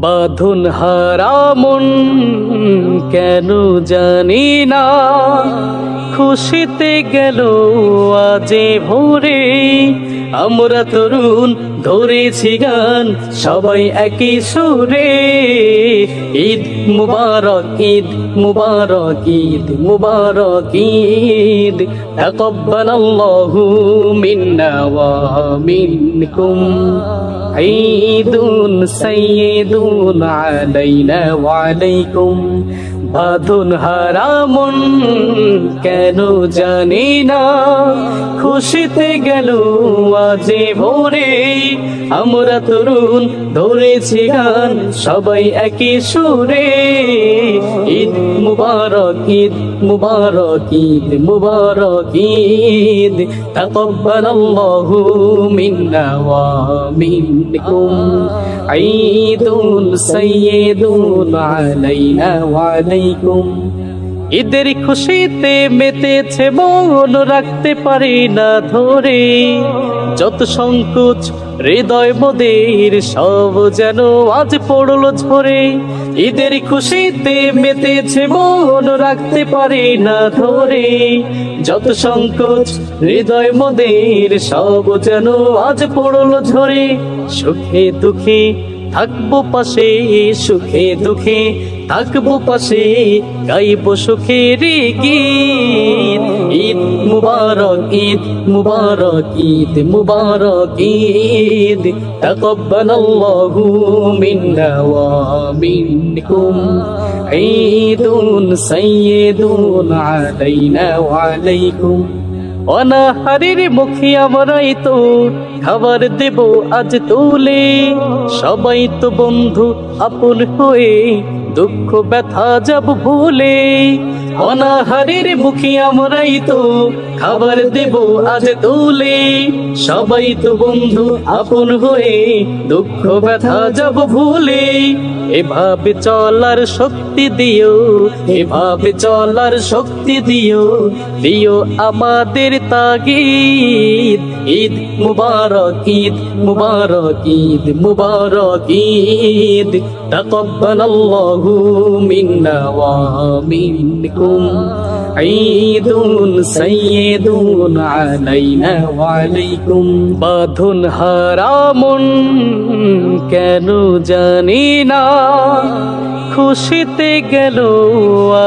বাঁধন হারামন কেন জানি না, খুশিতে গেল আজে ভোরে। আমরা তরুণ ধরেছি গান সবাই একই সুরে। ঈদ মুবারক, ঈদ মুবারক, ঈদ মুবারক, ঈদ তাকাব্বালাল্লাহু মিন্না ওয়া মিনকুম। ঈদুন সাইয়্যিদুন আলাইনা ওয়া আলাইকুম। বাঁধন হারামন কেন জানি না, খুশিতে গেল আজে ভোরে। আমরা তরুণ ধরেছি গান সবাই একই সুরে। ঈদ মুবারক, ঈদ মুবারক, ঈদ মুবারক, ঈদ তাকাব্বালাল্লাহু মিন্না ওয়া মিনকুম। ঈদুন সাইয়্যিদুন আলাইনা ওয়া আলাইকুম। ঈদের খুশিতে মেতেছে মন, রাখতে পারি না ধরে। যত সংকোচ হৃদয় মোদের সব যেন আজ পড়লো ঝরে। ঈদের খুশিতে মেতেছে মন, রাখতে পারি না ধরে। যত সংকোচ হৃদয় মোদের সব যেন আজ পড়লো ঝরে। সুখে দুঃখে থাকবো পাশে, সুখে দুঃখে থাকবো পাশে, গাইবো সুখের গীত। ঈদ মুবারক, ঈদ মুবারক, ঈদ মুবারক, ঈদ তাকাব্বালাল্লাহু মিন্না ওয়া মিনকুম। ঈদুন সাইয়্যিদুন আলাইনা ওয়া আলাইকুম। অনাহারের মুখে আমরাই তো খাবার দেব আজ তুলে। সবাই তো বন্ধু আপন হয়ে দুঃখ ব্যথা যাব ভুলে। অনাহারের মুখে আমরাই তো খাবার দেব আজ তুলে। সবাই তো বন্ধু আপন হয়ে দুঃখ ব্যথা যাব ভুলে। এভাবে চলার শক্তি দিও, এভাবে চলার শক্তি দিও, দিও আমাদের তাগিদ। ঈদ মুবারক, ঈদ মুবারক, ঈদ মুবারক, ঈদ তাকাব্বালাল্লাহু মিন্না ওয়া মিনকুম। ঈদুন সাইয়্যিদুন আলাইনা ওয়া আলাইকুম। বাঁধন হারামন কেন জানি না, খুশিতে গেল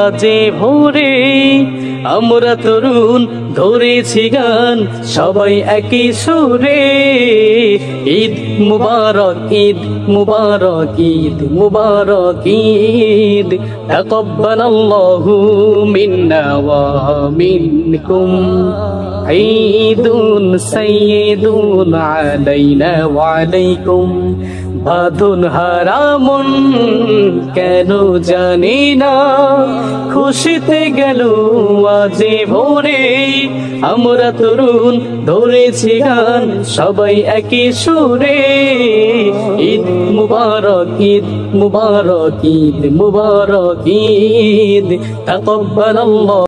আজে ভোরে। আমরা তরুণ ধরেছি গান সবাই একই সুরে। ঈদ মুবারক, ঈদ মুবারক, ঈদ মুবারক, ঈদ তাকাব্বালাল্লাহু মিন্না ওয়া মিনকুম। ঈদুন সাইয়্যিদুন আলাইনা ওয়া আলাইকুম। বাঁধন হারামন কেন জানি না, খুশিতে গেল আজে ভোরে। আমরা তরুণ ধরেছি গান সবাই একই সুরে। ঈদ মুবারক, ঈদ মুবারক, ঈদ মুবারক, ঈদ তাকাব্বালাল্লাহু